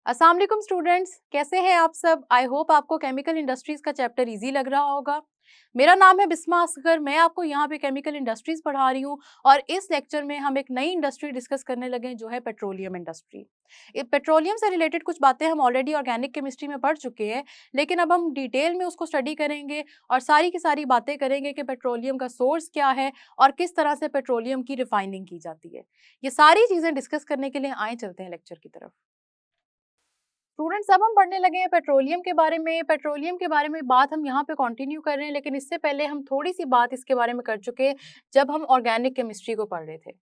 अस्सलाम वालेकुम स्टूडेंट्स, कैसे हैं आप सब। आई होप आपको केमिकल इंडस्ट्रीज़ का चैप्टर इजी लग रहा होगा। मेरा नाम है बिस्मा असगर, मैं आपको यहाँ पे केमिकल इंडस्ट्रीज़ पढ़ा रही हूँ और इस लेक्चर में हम एक नई इंडस्ट्री डिस्कस करने लगे हैं जो है पेट्रोलियम इंडस्ट्री। पेट्रोलियम से रिलेटेड कुछ बातें हम ऑलरेडी ऑर्गेनिक केमिस्ट्री में पढ़ चुके हैं, लेकिन अब हम डिटेल में उसको स्टडी करेंगे और सारी की सारी बातें करेंगे कि पेट्रोलियम का सोर्स क्या है और किस तरह से पेट्रोलियम की रिफाइनिंग की जाती है। ये सारी चीज़ें डिस्कस करने के लिए आए चलते हैं लेक्चर की तरफ। स्टूडेंट्स, अब हम पढ़ने लगे हैं पेट्रोलियम के बारे में। पेट्रोलियम के बारे में बात हम यहाँ पे कंटिन्यू कर रहे हैं, लेकिन इससे पहले हम थोड़ी सी बात इसके बारे में कर चुके हैं जब हम ऑर्गेनिक केमिस्ट्री को पढ़ रहे थे।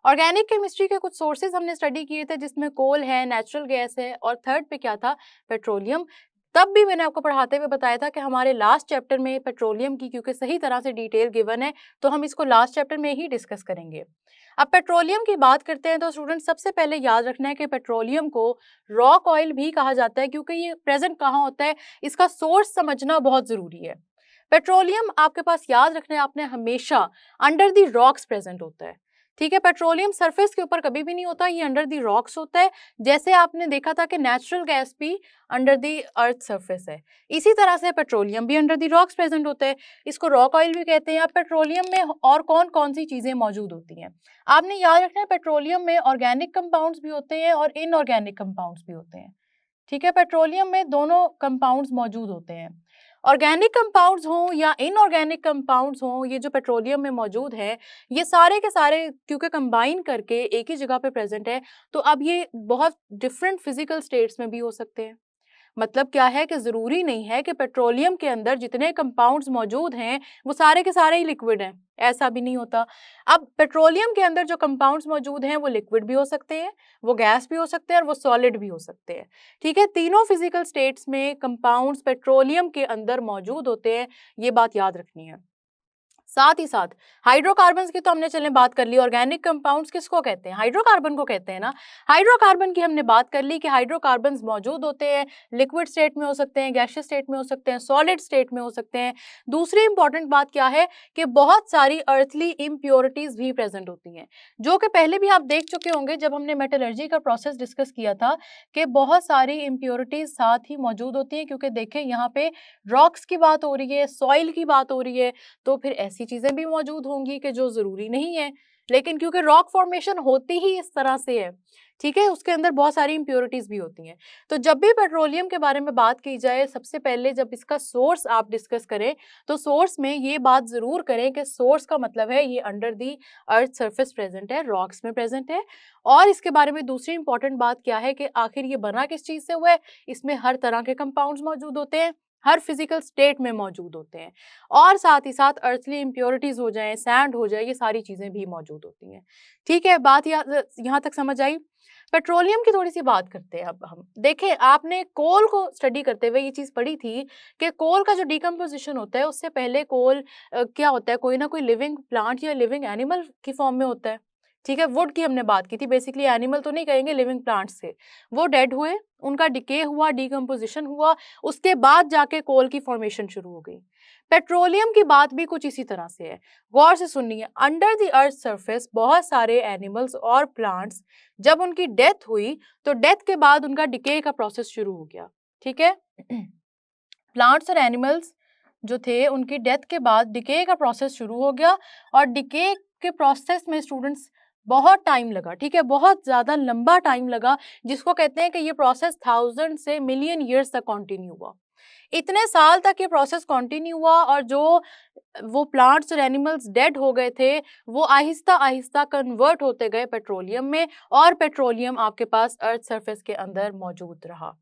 ऑर्गेनिक केमिस्ट्री के कुछ सोर्सेज हमने स्टडी किए थे, जिसमें कोल है, नेचुरल गैस है और थर्ड पे क्या था, पेट्रोलियम। तब भी मैंने आपको पढ़ाते हुए बताया था कि हमारे लास्ट चैप्टर में पेट्रोलियम की क्योंकि सही तरह से डिटेल गिवन है, तो हम इसको लास्ट चैप्टर में ही डिस्कस करेंगे। अब पेट्रोलियम की बात करते हैं तो स्टूडेंट सबसे पहले याद रखना है कि पेट्रोलियम को रॉक ऑयल भी कहा जाता है, क्योंकि ये प्रेजेंट कहाँ होता है, इसका सोर्स समझना बहुत जरूरी है। पेट्रोलियम आपके पास याद रखना है आपने, हमेशा अंडर द रॉक्स प्रेजेंट होता है। ठीक है, पेट्रोलियम सरफेस के ऊपर कभी भी नहीं होता, ये अंडर द रॉक्स होता है। जैसे आपने देखा था कि नेचुरल गैस भी अंडर द अर्थ सरफेस है, इसी तरह से पेट्रोलियम भी अंडर द रॉक्स प्रेजेंट होता है। इसको रॉक ऑयल भी कहते हैं। अब पेट्रोलियम में और कौन कौन सी चीजें मौजूद होती हैं, आपने याद रखना है। पेट्रोलियम में ऑर्गेनिक कंपाउंड्स भी होते हैं और इनऑर्गेनिक कंपाउंड्स भी होते हैं। ठीक है, पेट्रोलियम में दोनों कंपाउंड्स मौजूद होते हैं। ऑर्गेनिक कंपाउंड्स हों या इनऑर्गेनिक कंपाउंड्स हों, ये जो पेट्रोलियम में मौजूद है, ये सारे के सारे क्योंकि कंबाइन करके एक ही जगह पे प्रेजेंट है, तो अब ये बहुत डिफरेंट फिजिकल स्टेट्स में भी हो सकते हैं। मतलब क्या है कि ज़रूरी नहीं है कि पेट्रोलियम के अंदर जितने कंपाउंड्स मौजूद हैं वो सारे के सारे ही लिक्विड हैं, ऐसा भी नहीं होता। अब पेट्रोलियम के अंदर जो कंपाउंड्स मौजूद हैं वो लिक्विड भी हो सकते हैं, वो गैस भी हो सकते हैं और वो सॉलिड भी हो सकते हैं। ठीक है, तीनों फिजिकल स्टेट्स में कंपाउंड्स पेट्रोलियम के अंदर मौजूद होते हैं, ये बात याद रखनी है। साथ ही साथ हाइड्रोकार्बन्स की तो हमने चलें बात कर ली। ऑर्गेनिक कंपाउंड्स किसको कहते हैं, हाइड्रोकार्बन को कहते हैं ना। हाइड्रोकार्बन की हमने बात कर ली कि हाइड्रोकार्बन्स मौजूद होते हैं, लिक्विड स्टेट में हो सकते हैं, गैसियस स्टेट में हो सकते हैं, सॉलिड स्टेट में हो सकते हैं। दूसरी इंपॉर्टेंट बात क्या है कि बहुत सारी अर्थली इम्प्योरिटीज भी प्रेजेंट होती हैं, जो कि पहले भी आप देख चुके होंगे जब हमने मेटलर्जी का प्रोसेस डिस्कस किया था कि बहुत सारी इम्प्योरिटीज साथ ही मौजूद होती हैं। क्योंकि देखें यहाँ पे रॉक्स की बात हो रही है, सॉइल की बात हो रही है, तो फिर ऐसी चीजें भी मौजूद होंगी कि जो जरूरी नहीं है, लेकिन क्योंकि रॉक फॉर्मेशन होती ही इस तरह से है, ठीक है, उसके अंदर बहुत सारी इंप्योरिटीज भी होती हैं। तो जब भी पेट्रोलियम के बारे में बात की जाए, सबसे पहले जब इसका सोर्स आप डिस्कस करें तो सोर्स में ये बात जरूर करें कि सोर्स का मतलब है ये under the earth surface present है, रॉक्स में प्रेजेंट है। और इसके बारे में दूसरी इंपॉर्टेंट बात क्या है कि आखिर ये बना किस चीज से हुआ है। इसमें हर तरह के कंपाउंड्स मौजूद होते हैं, हर फिजिकल स्टेट में मौजूद होते हैं, और साथ ही साथ अर्थली इम्प्योरिटीज हो जाए, सैंड हो जाए, ये सारी चीजें भी मौजूद होती हैं। ठीक है, बात यहाँ तक समझ आई। पेट्रोलियम की थोड़ी सी बात करते हैं। अब हम देखें, आपने कोल को स्टडी करते हुए ये चीज पढ़ी थी कि कोल का जो डिकम्पोजिशन होता है उससे पहले कोल क्या होता है, कोई ना कोई लिविंग प्लांट या लिविंग एनिमल की फॉर्म में होता है। ठीक है, वुड की हमने बात की थी, बेसिकली एनिमल तो नहीं कहेंगे, लिविंग प्लांट्स से वो डेड हुए, उनका डिके हुआ, डिकम्पोजिशन हुआ, उसके बाद जाके कोल की फॉर्मेशन शुरू हो गई। पेट्रोलियम की बात भी कुछ इसी तरह से है। गौर से सुनिए, अंडर द अर्थ सरफेस बहुत सारे एनिमल्स और प्लांट्स, जब उनकी डेथ हुई तो डेथ के बाद उनका डिके का प्रोसेस शुरू हो गया। ठीक है, प्लांट्स और एनिमल्स जो थे उनकी डेथ के बाद डिके का प्रोसेस शुरू हो गया, और डिके के प्रोसेस में स्टूडेंट्स बहुत टाइम लगा। ठीक है, बहुत ज़्यादा लंबा टाइम लगा, जिसको कहते हैं कि ये प्रोसेस 1000 से मिलियन ईयर्स तक कंटिन्यू हुआ। इतने साल तक ये प्रोसेस कंटिन्यू हुआ, और जो वो प्लांट्स और एनिमल्स डेड हो गए थे वो आहिस्ता आहिस्ता कन्वर्ट होते गए पेट्रोलियम में, और पेट्रोलियम आपके पास अर्थ सरफेस के अंदर मौजूद रहा।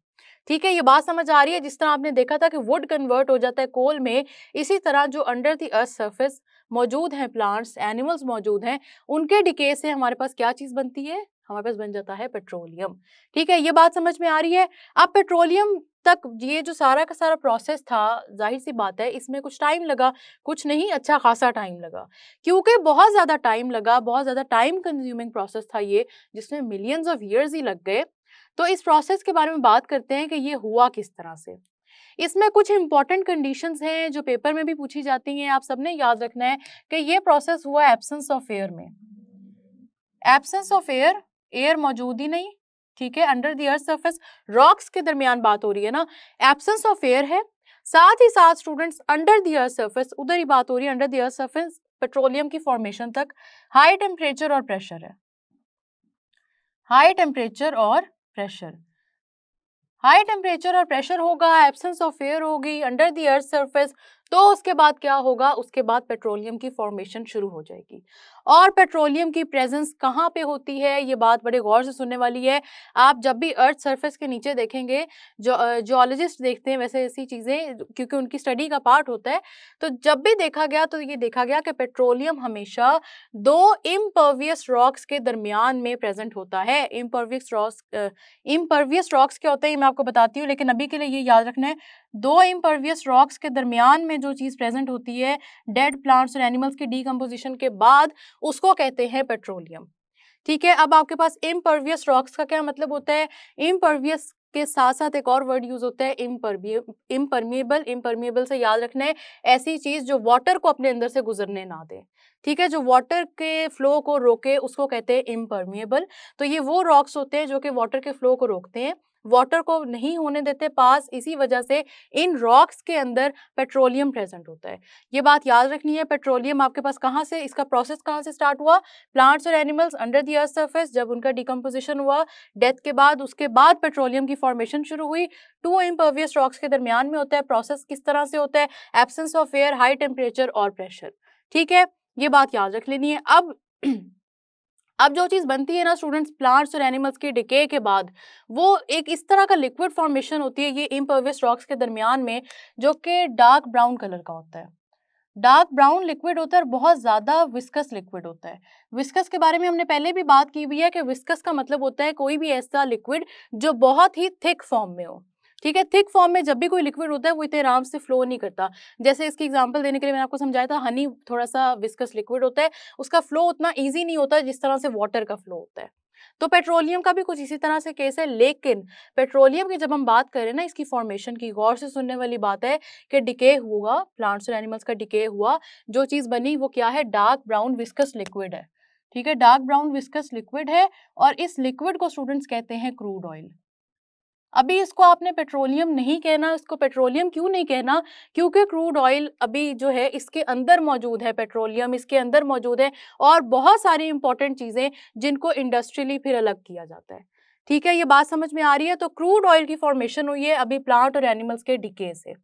ठीक है, ये बात समझ आ रही है। जिस तरह आपने देखा था कि वुड कन्वर्ट हो जाता है कोल में, इसी तरह जो अंडर द अर्थ सरफेस मौजूद हैं प्लांट्स, एनिमल्स मौजूद हैं, उनके डिके से हमारे पास क्या चीज़ बनती है, हमारे पास बन जाता है पेट्रोलियम। ठीक है, ये बात समझ में आ रही है। अब पेट्रोलियम तक ये जो सारा का सारा प्रोसेस था, जाहिर सी बात है इसमें कुछ टाइम लगा, कुछ नहीं, अच्छा खासा टाइम लगा, क्योंकि बहुत ज़्यादा टाइम लगा, बहुत ज़्यादा टाइम कंज्यूमिंग प्रोसेस था ये, जिसमें मिलियंस ऑफ ईयर्स ही लग गए। तो इस प्रोसेस के बारे में बात करते हैं कि ये हुआ किस तरह से। इसमें कुछ इंपॉर्टेंट कंडीशंस हैं जो पेपर में भी पूछी जाती हैं, आप सबने याद रखना है कि ये प्रोसेस हुआ एब्सेंस ऑफ एयर में। एब्सेंस ऑफ एयर, एयर मौजूद ही नहीं, ठीक है, under the earth surface rocks के दरमियान बात हो रही है ना, एब्सेंस ऑफ एयर है, साथ ही साथ students under the earth surface उधर ही बात हो रही है, under the earth surface petroleum की फॉर्मेशन तक हाई टेम्परेचर और प्रेशर है, हाई टेम्परेचर और प्रेशर, हाई टेम्परेचर और प्रेशर होगा, एब्सेंस ऑफ एयर होगी अंडर द अर्थ सरफेस, तो उसके बाद क्या होगा, उसके बाद पेट्रोलियम की फॉर्मेशन शुरू हो जाएगी। और पेट्रोलियम की प्रेजेंस कहाँ पे होती है, ये बात बड़े गौर से सुनने वाली है। आप जब भी अर्थ सरफेस के नीचे देखेंगे, जो जियोलॉजिस्ट देखते हैं वैसे ऐसी चीज़ें, क्योंकि उनकी स्टडी का पार्ट होता है, तो जब भी देखा गया तो ये देखा गया कि पेट्रोलियम हमेशा दो इम्पर्वियस रॉक्स के दरमियान में प्रेजेंट होता है। इम्पर्वियस रॉक्स क्या होते हैं ये मैं आपको बताती हूँ, लेकिन अभी के लिए ये याद रखना है, दो इम्पर्वियस रॉक्स के दरमियान में जो चीज़ प्रेजेंट होती है डेड प्लांट्स और एनिमल्स की डीकम्पोजिशन के बाद, उसको कहते हैं पेट्रोलियम। ठीक है, अब आपके पास इम्पर्वियस रॉक्स का क्या मतलब होता है, इम्पर्वियस के साथ साथ एक और वर्ड यूज होता है इम्परमिएबल। इम्परमिएबल से याद रखना है ऐसी चीज जो वाटर को अपने अंदर से गुजरने ना दे। ठीक है, जो वाटर के फ्लो को रोके उसको कहते हैं इम्परमिएबल। तो ये वो रॉक्स होते हैं जो कि वाटर के फ्लो को रोकते हैं, वाटर को नहीं होने देते पास, इसी वजह से इन रॉक्स के अंदर पेट्रोलियम प्रेजेंट होता है। ये बात याद रखनी है। पेट्रोलियम आपके पास कहाँ से, इसका प्रोसेस कहाँ से स्टार्ट हुआ, प्लांट्स और animals under the earth surface, जब उनका डिकम्पोजिशन हुआ डेथ के बाद, उसके बाद पेट्रोलियम की फॉर्मेशन शुरू हुई। टू इम्पर्वियस रॉक्स के दरमियान में होता है। प्रोसेस किस तरह से होता है, absence of air, high temperature और प्रेशर। ठीक है, ये बात याद रख लेनी है। अब जो चीज़ बनती है ना स्टूडेंट्स, प्लांट्स और एनिमल्स के डिके के बाद, वो एक इस तरह का लिक्विड फॉर्मेशन होती है ये इम्पर्वियस रॉक्स के दरमियान में, जो कि डार्क ब्राउन कलर का होता है। डार्क ब्राउन लिक्विड होता है और बहुत ज़्यादा विस्कस लिक्विड होता है। विस्कस के बारे में हमने पहले भी बात की हुई है कि विस्कस का मतलब होता है कोई भी ऐसा लिक्विड जो बहुत ही थिक फॉर्म में हो। ठीक है, थिक फॉर्म में जब भी कोई लिक्विड होता है वो इतने आराम से फ्लो नहीं करता। जैसे इसकी एग्जांपल देने के लिए मैंने आपको समझाया था, हनी थोड़ा सा विस्कस लिक्विड होता है, उसका फ्लो उतना ईजी नहीं होता जिस तरह से वाटर का फ्लो होता है। तो पेट्रोलियम का भी कुछ इसी तरह से केस है। लेकिन पेट्रोलियम की जब हम बात करें ना, इसकी फॉर्मेशन की, गौर से सुनने वाली बात है कि डिके हुआ, प्लांट्स और एनिमल्स का डिके हुआ, जो चीज़ बनी वो क्या है, डार्क ब्राउन विस्कस लिक्विड है। ठीक है, डार्क ब्राउन विस्कस लिक्विड है और इस लिक्विड को स्टूडेंट्स कहते हैं क्रूड ऑयल। अभी इसको आपने पेट्रोलियम नहीं कहना, इसको पेट्रोलियम क्यों नहीं कहना, क्योंकि क्रूड ऑयल अभी जो है इसके अंदर मौजूद है, पेट्रोलियम इसके अंदर मौजूद है और बहुत सारी इंपॉर्टेंट चीज़ें जिनको इंडस्ट्रियली फिर अलग किया जाता है। ठीक है, ये बात समझ में आ रही है। तो क्रूड ऑयल की फॉर्मेशन हुई है अभी प्लांट और एनिमल्स के डिके से।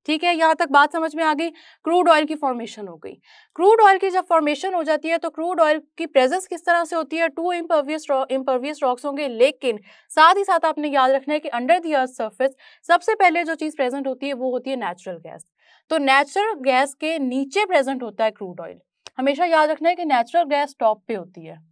ठीक है, यहाँ तक बात समझ में आ गई। क्रूड ऑयल की फॉर्मेशन हो गई। क्रूड ऑयल की जब फॉर्मेशन हो जाती है तो क्रूड ऑयल की प्रेजेंस किस तरह से होती है, टू इम्पर्वियस रॉक्स होंगे, लेकिन साथ ही साथ आपने याद रखना है कि अंडर द अर्थ सरफेस सबसे पहले जो चीज प्रेजेंट होती है वो होती है नेचुरल गैस। तो नेचुरल गैस के नीचे प्रेजेंट होता है क्रूड ऑयल। हमेशा याद रखना है कि नेचुरल गैस टॉप पे होती है।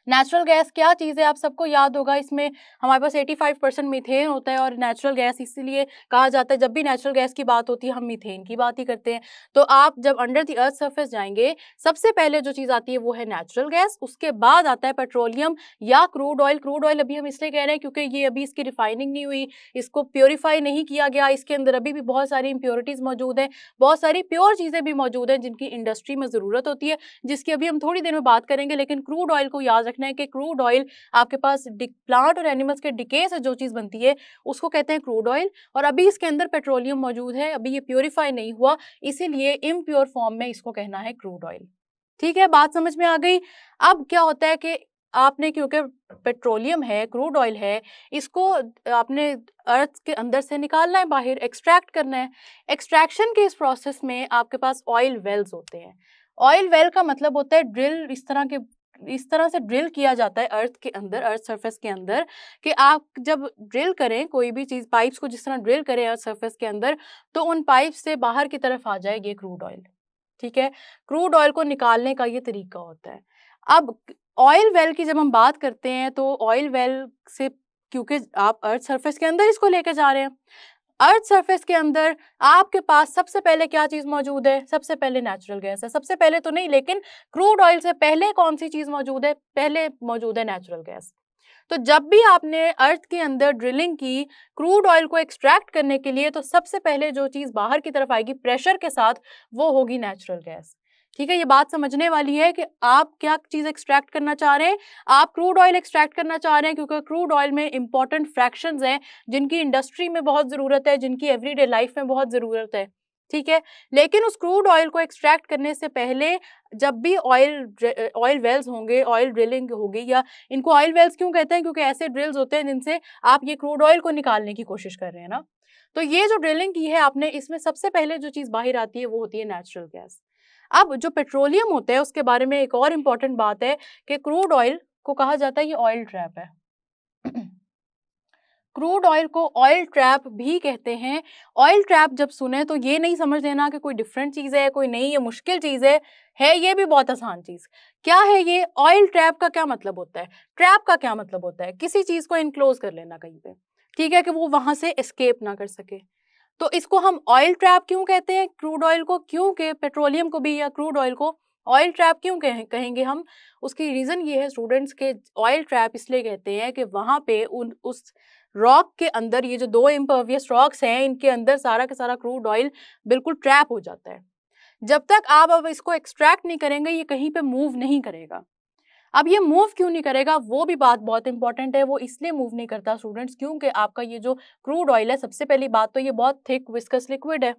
नेचुरल गैस क्या चीज़ है, आप सबको याद होगा, इसमें हमारे पास 85% मीथेन होता है और नेचुरल गैस इसीलिए कहा जाता है, जब भी नेचुरल गैस की बात होती है हम मीथेन की बात ही करते हैं। तो आप जब अंडर द अर्थ सरफेस जाएंगे, सबसे पहले जो चीज़ आती है वो है नेचुरल गैस, उसके बाद आता है पेट्रोलियम या क्रूड ऑयल। क्रूड ऑयल अभी हम इसलिए कह रहे हैं क्योंकि ये अभी इसकी रिफाइनिंग नहीं हुई, इसको प्योरीफाई नहीं किया गया, इसके अंदर अभी भी बहुत सारी इम्प्योरिटीज़ मौजूद हैं, बहुत सारी प्योर चीज़ें भी मौजूद हैं जिनकी इंडस्ट्री में ज़रूरत होती है, जिसकी अभी हम थोड़ी देर में बात करेंगे। लेकिन क्रूड ऑयल को याद रखना है कि क्रूड ऑयल आपके पास प्लांट और एनिमल्स के डिके से जो चीज़ बनती है उसको कहते हैं क्रूड ऑयल, और अभी इसके अंदर पेट्रोलियम मौजूद है, अभी ये प्योरीफाई नहीं हुआ, इसीलिए इम्प्योर फॉर्म में इसको कहना है क्रूड ऑयल। ठीक है, बात समझ में आ गई। अब क्या होता है कि आपने, क्योंकि पेट्रोलियम है, क्रूड ऑयल है, इसको आपने अर्थ के अंदर से निकालना है, बाहर एक्सट्रैक्ट करना है। एक्सट्रैक्शन के इस प्रोसेस में आपके पास ऑयल वेल्स होते हैं। ऑयल वेल का मतलब होता है ड्रिल, इस तरह से ड्रिल किया जाता है अर्थ के अंदर, अर्थ सरफेस के अंदर, कि आप जब ड्रिल करें कोई भी चीज़, पाइप्स को जिस तरह ड्रिल करें अर्थ सरफेस के अंदर, तो उन पाइप से बाहर की तरफ आ जाए ये क्रूड ऑयल। ठीक है, क्रूड ऑयल को निकालने का ये तरीका होता है। अब ऑयल वेल की जब हम बात करते हैं तो ऑयल वेल से, क्योंकि आप अर्थ सरफेस के अंदर इसको लेके जा रहे हैं, अर्थ सरफेस के अंदर आपके पास सबसे पहले क्या चीज़ मौजूद है, सबसे पहले नेचुरल गैस है। सबसे पहले तो नहीं, लेकिन क्रूड ऑयल से पहले कौन सी चीज़ मौजूद है, पहले मौजूद है नेचुरल गैस। तो जब भी आपने अर्थ के अंदर ड्रिलिंग की क्रूड ऑयल को एक्सट्रैक्ट करने के लिए, तो सबसे पहले जो चीज़ बाहर की तरफ आएगी प्रेशर के साथ, वो होगी नेचुरल गैस। ठीक है, ये बात समझने वाली है कि आप क्या चीज एक्सट्रैक्ट करना चाह रहे हैं। आप क्रूड ऑयल एक्सट्रैक्ट करना चाह रहे हैं क्योंकि क्रूड ऑयल में इंपॉर्टेंट फ्रैक्शंस हैं जिनकी इंडस्ट्री में बहुत जरूरत है, जिनकी एवरीडे लाइफ में बहुत जरूरत है। ठीक है, लेकिन उस क्रूड ऑयल को एक्सट्रैक्ट करने से पहले जब भी ऑयल वेल्स होंगे, ऑयल ड्रिलिंग होगी, या इनको ऑयल वेल्स क्यों कहते हैं, क्योंकि ऐसे ड्रिल्स होते हैं जिनसे आप ये क्रूड ऑयल को निकालने की कोशिश कर रहे हैं ना। तो ये जो ड्रिलिंग की है आपने, इसमें सबसे पहले जो चीज बाहर आती है वो होती है नेचुरल गैस। अब जो पेट्रोलियम होता है उसके बारे में एक और इम्पॉर्टेंट बात है कि क्रूड ऑयल को कहा जाता है ये ऑयल ट्रैप है। क्रूड ऑयल को ऑयल ट्रैप भी कहते हैं। ऑयल ट्रैप जब सुने तो ये नहीं समझ लेना कि कोई डिफरेंट चीज़ है, कोई नहीं, ये मुश्किल चीज़ है ये भी बहुत आसान चीज़। क्या है ये ऑयल ट्रैप? का क्या मतलब होता है? ट्रैप का क्या मतलब होता है? किसी चीज़ को इनक्लोज कर लेना कहीं पे, ठीक है, कि वो वहां से एस्केप ना कर सके। तो इसको हम ऑयल ट्रैप क्यों कहते हैं क्रूड ऑयल को, क्योंकि पेट्रोलियम को भी या क्रूड ऑयल को ऑयल ट्रैप क्यों कहेंगे हम? उसकी रीज़न ये है स्टूडेंट्स के, ऑयल ट्रैप इसलिए कहते हैं कि वहाँ पे उस रॉक के अंदर, ये जो दो इम्पर्वियस रॉक्स हैं, इनके अंदर सारा का सारा क्रूड ऑयल बिल्कुल ट्रैप हो जाता है। जब तक आप अब इसको एक्सट्रैक्ट नहीं करेंगे ये कहीं पे मूव नहीं करेगा। अब ये मूव क्यों नहीं करेगा वो भी बात बहुत इंपॉर्टेंट है। वो इसलिए मूव नहीं करता स्टूडेंट्स क्योंकि आपका ये जो क्रूड ऑयल है, सबसे पहली बात तो ये बहुत थिक विस्कस लिक्विड है।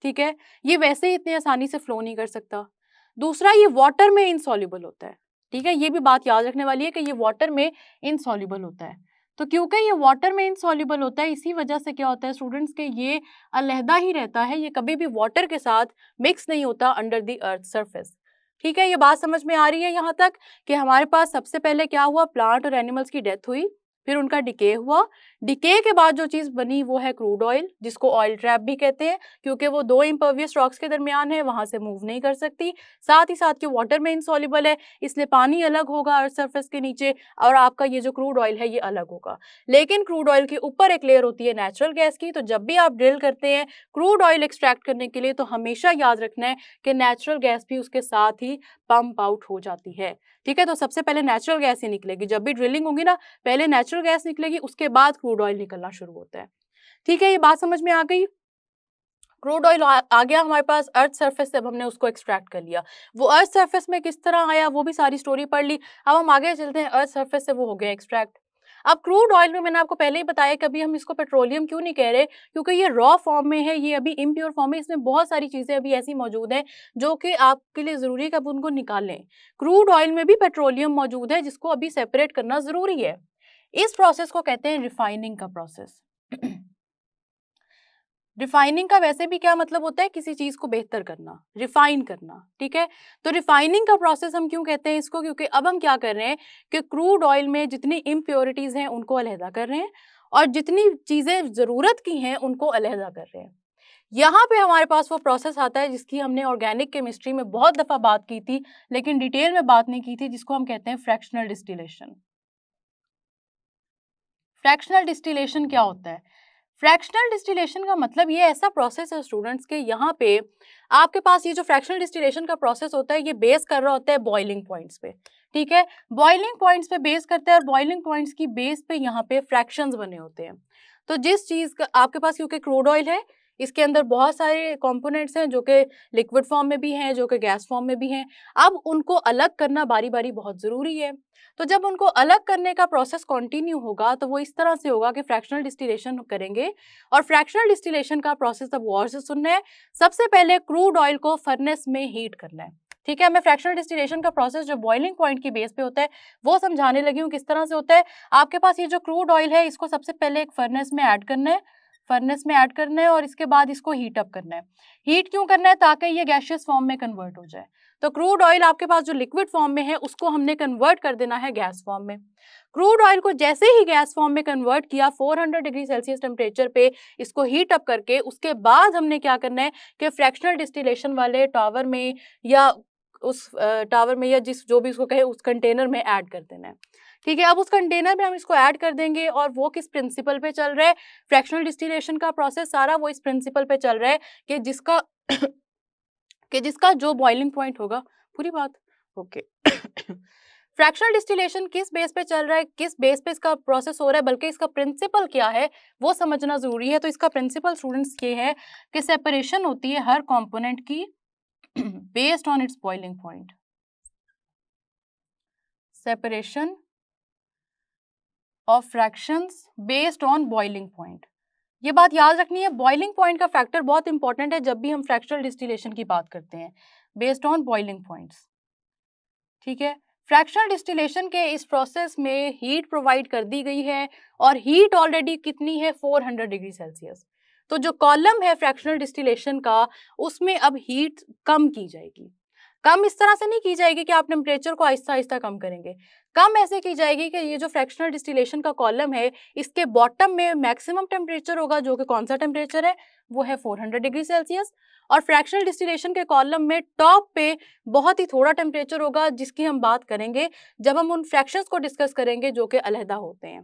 ठीक है, ये वैसे ही इतनी आसानी से फ्लो नहीं कर सकता। दूसरा, ये वाटर में इनसॉल्युबल होता है। ठीक है, ये भी बात याद रखने वाली है कि ये वाटर में इनसॉल्युबल होता है। तो क्योंकि ये वाटर में इनसॉल्युबल होता है, इसी वजह से क्या होता है स्टूडेंट्स के ये अलहदा ही रहता है, ये कभी भी वाटर के साथ मिक्स नहीं होता अंडर द अर्थ सरफेस। ठीक है, ये बात समझ में आ रही है यहाँ तक कि हमारे पास सबसे पहले क्या हुआ, प्लांट और एनिमल्स की डेथ हुई, फिर उनका डिके हुआ। डिके के बाद जो चीज़ बनी वो है क्रूड ऑयल, जिसको ऑयल ट्रैप भी कहते हैं क्योंकि वो दो इम्पर्वियस रॉक्स के दरमियान है, वहां से मूव नहीं कर सकती। साथ ही साथ के वाटर में इनसॉल्युबल है, इसलिए पानी अलग होगा अर्थ सरफेस के नीचे और आपका ये जो क्रूड ऑयल है ये अलग होगा। लेकिन क्रूड ऑयल के ऊपर एक लेयर होती है नेचुरल गैस की। तो जब भी आप ड्रिल करते हैं क्रूड ऑयल एक्सट्रैक्ट करने के लिए तो हमेशा याद रखना है कि नेचुरल गैस भी उसके साथ ही पंप आउट हो जाती है। ठीक है, तो सबसे पहले नेचुरल गैस ही निकलेगी। जब भी ड्रिलिंग होगी ना, पहले नेचुरल गैस निकलेगी, उसके बाद क्रूड ऑयल निकलना शुरू होता है। ठीक है, ये बात समझ में आ गई। क्रूड ऑयल आ गया हमारे पास अर्थ सरफेस से, अब हमने उसको एक्सट्रैक्ट कर लिया। वो अर्थ सरफेस में किस तरह आया वो भी सारी स्टोरी पढ़ ली। अब हम आगे चलते हैं, अर्थ सरफेस से वो हो गया एक्सट्रैक्ट। अब क्रूड ऑयल में मैंने आपको पहले ही बताया, कभी हम इसको पेट्रोलियम क्यों नहीं कह रहे, क्योंकि ये रॉ फॉर्म में है, ये अभी इम्प्योर फॉर्म में, इसमें बहुत सारी चीजें अभी ऐसी मौजूद हैं जो कि आपके लिए जरूरी है कि आप उनको निकालें। क्रूड ऑयल में भी पेट्रोलियम मौजूद है जिसको अभी सेपरेट करना जरूरी है। इस प्रोसेस को कहते हैं रिफाइनिंग का प्रोसेस। रिफाइनिंग का वैसे भी क्या मतलब होता है, किसी चीज को बेहतर करना, रिफाइन करना। ठीक है, तो रिफाइनिंग का प्रोसेस हम क्यों कहते हैं इसको, क्योंकि अब हम क्या कर रहे हैं कि क्रूड ऑयल में जितनी इम्प्योरिटीज हैं उनको अलहदा कर रहे हैं और जितनी चीजें जरूरत की हैं उनको अलहदा कर रहे हैं। यहाँ पे हमारे पास वो प्रोसेस आता है जिसकी हमने ऑर्गेनिक केमिस्ट्री में बहुत दफा बात की थी लेकिन डिटेल में बात नहीं की थी, जिसको हम कहते हैं फ्रैक्शनल डिस्टिलेशन। फ्रैक्शनल डिस्टिलेशन क्या होता है? फ्रैक्शनल डिस्टिलेशन का मतलब ये ऐसा प्रोसेस है स्टूडेंट्स के, यहाँ पे आपके पास ये जो फ्रैक्शनल डिस्टिलेशन का प्रोसेस होता है ये बेस कर रहा होता है बॉइलिंग पॉइंट्स पे। ठीक है, बॉइलिंग पॉइंट्स पे बेस करता है और बॉइलिंग पॉइंट्स की बेस पे यहाँ पे फ्रैक्शंस बने होते हैं। तो जिस चीज़ का आपके पास, क्योंकि क्रूड ऑयल है, इसके अंदर बहुत सारे कंपोनेंट्स हैं जो कि लिक्विड फॉर्म में भी हैं, जो कि गैस फॉर्म में भी हैं। अब उनको अलग करना बारी बारी बहुत ज़रूरी है। तो जब उनको अलग करने का प्रोसेस कंटिन्यू होगा तो वो इस तरह से होगा कि फ्रैक्शनल डिस्टिलेशन करेंगे। और फ्रैक्शनल डिस्टिलेशन का प्रोसेस अब गौर से सुनना है। सबसे पहले क्रूड ऑयल को फर्नेस में हीट करना है। ठीक है, हमें फ्रैक्शनल डिस्टिलेशन का प्रोसेस जो बॉइलिंग पॉइंट की बेस पे होता है वो समझाने लगी हूँ किस तरह से होता है। आपके पास ये जो क्रूड ऑयल है इसको सबसे पहले एक फर्नेस में ऐड करना है, फर्नेस में ऐड करना है और इसके बाद इसको हीट अप करना है। हीट क्यों करना है? ताकि ये गैसियस फॉर्म में कन्वर्ट हो जाए। तो क्रूड ऑयल आपके पास जो लिक्विड फॉर्म में है उसको हमने कन्वर्ट कर देना है गैस फॉर्म में। क्रूड ऑयल को जैसे ही गैस फॉर्म में कन्वर्ट किया 400 डिग्री सेल्सियस टेम्परेचर पे इसको हीट अप करके, उसके बाद हमने क्या करना है कि फ्रैक्शनल डिस्टिलेशन वाले टावर में या उस टावर में या जिस जो भी उसको कहे उस कंटेनर में ऐड कर देना है। ठीक है, अब उस कंटेनर में हम इसको ऐड कर देंगे और वो किस प्रिंसिपल पे चल रहा है, फ्रैक्शनल डिस्टिलेशन का प्रोसेस सारा वो इस प्रिंसिपल पे चल रहा है कि जिसका जो बॉइलिंग पॉइंट होगा, पूरी बात ओके। फ्रैक्शनल डिस्टिलेशन किस बेस पे चल रहा है, किस बेस पे इसका प्रोसेस हो रहा है, बल्कि इसका प्रिंसिपल क्या है वो समझना जरूरी है। तो इसका प्रिंसिपल स्टूडेंट्स ये है कि सेपरेशन होती है हर कंपोनेंट की based on its boiling point. Separation of fractions based on boiling point. ये बात याद रखनी है, बॉइलिंग पॉइंट का फैक्टर बहुत इंपॉर्टेंट है जब भी हम फ्रैक्शनल डिस्टिलेशन की बात करते हैं, बेस्ड ऑन बॉइलिंग पॉइंट्स। ठीक है, फ्रैक्शनल डिस्टिलेशन के इस प्रोसेस में हीट प्रोवाइड कर दी गई है और हीट ऑलरेडी कितनी है, 400 डिग्री सेल्सियस। तो जो कॉलम है फ्रैक्शनल डिस्टिलेशन का, उसमें अब हीट कम की जाएगी। कम इस तरह से नहीं की जाएगी कि आप टेम्परेचर को आहिस्ता आहिस्ता कम करेंगे, कम ऐसे की जाएगी कि ये जो फ्रैक्शनल डिस्टिलेशन का कॉलम है, इसके बॉटम में मैक्सिमम टेम्परेचर होगा, जो कि कौन सा टेम्परेचर है, वो है 400 डिग्री सेल्सियस। और फ्रैक्शनल डिस्टिलेशन के कॉलम में टॉप पे बहुत ही थोड़ा टेम्परेचर होगा, जिसकी हम बात करेंगे जब हम उन फ्रैक्शंस को डिस्कस करेंगे जो कि अलहदा होते हैं।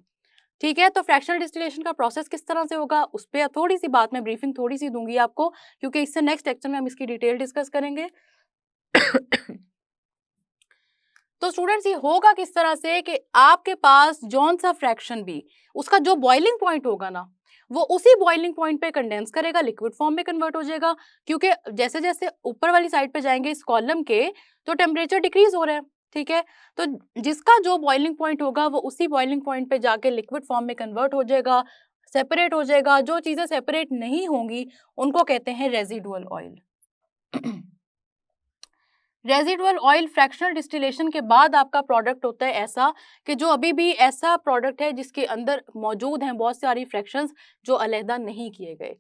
ठीक है, तो फ्रैक्शनल डिस्टिलेशन का प्रोसेस किस तरह से होगा, उस पर थोड़ी सी बात मैं ब्रीफिंग थोड़ी सी दूंगी आपको, क्योंकि इससे नेक्स्ट लेक्चर में हम इसकी डिटेल डिस्कस करेंगे। तो स्टूडेंट्स, ये होगा किस तरह से कि आपके पास जौन सा फ्रैक्शन भी, उसका जो बॉइलिंग पॉइंट होगा ना, वो उसी बॉइलिंग पॉइंट पे कंडेंस करेगा, लिक्विड फॉर्म में कन्वर्ट हो जाएगा, क्योंकि जैसे जैसे ऊपर वाली साइड पे जाएंगे इस कॉलम के, तो टेम्परेचर डिक्रीज हो रहा है। ठीक है, तो जिसका जो बॉइलिंग पॉइंट होगा वो उसी बॉइलिंग पॉइंट पे जाके लिक्विड फॉर्म में कन्वर्ट हो जाएगा, सेपरेट हो जाएगा। जो चीजें सेपरेट नहीं होंगी उनको कहते हैं residual oil. Residual oil fractional distillation के बाद आपका प्रोडक्ट होता है ऐसा कि जो अभी भी ऐसा प्रोडक्ट है जिसके अंदर मौजूद हैं बहुत सारी फ्रैक्शंस जो अलहदा नहीं किए गए।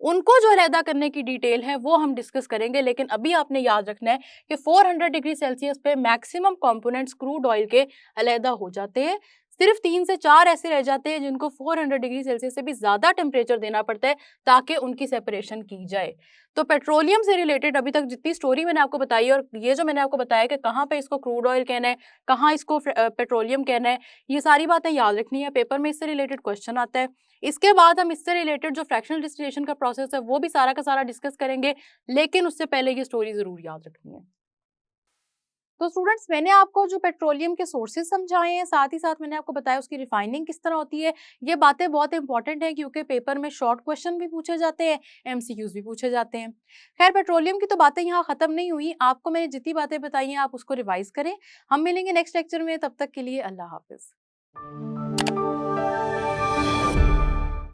उनको जो अलहदा करने की डिटेल है वो हम डिस्कस करेंगे, लेकिन अभी आपने याद रखना है कि 400 डिग्री सेल्सियस पे मैक्सिमम कंपोनेंट्स क्रूड ऑयल के अलहदा हो जाते हैं। सिर्फ 3 से 4 ऐसे रह जाते हैं जिनको 400 डिग्री सेल्सियस से भी ज़्यादा टेम्परेचर देना पड़ता है ताकि उनकी सेपरेशन की जाए। तो पेट्रोलियम से रिलेटेड अभी तक जितनी स्टोरी मैंने आपको बताई और ये जो मैंने आपको बताया कि कहाँ पे इसको क्रूड ऑयल कहना है, कहाँ इसको पेट्रोलियम कहना है, ये सारी बातें याद रखनी है, पेपर में इससे रिलेटेड क्वेश्चन आता है। इसके बाद हम इससे रिलेटेड जो फ्रैक्शनल डिस्टिलेशन का प्रोसेस है वो भी सारा का सारा डिस्कस करेंगे, लेकिन उससे पहले ये स्टोरी जरूर याद रखनी है। तो स्टूडेंट्स, मैंने आपको जो पेट्रोलियम के सोर्सेज समझाए हैं, साथ ही साथ मैंने आपको बताया उसकी रिफाइनिंग किस तरह होती है। ये बातें बहुत इंपॉर्टेंट हैं क्योंकि पेपर में शॉर्ट क्वेश्चन भी पूछे जाते हैं, एमसीक्यूज भी पूछे जाते हैं। खैर, पेट्रोलियम की तो बातें यहाँ खत्म नहीं हुई, आपको मैंने जितनी बातें बताई हैं आप उसको रिवाइज करें। हम मिलेंगे नेक्स्ट लेक्चर में, तब तक के लिए अल्लाह हाफिज।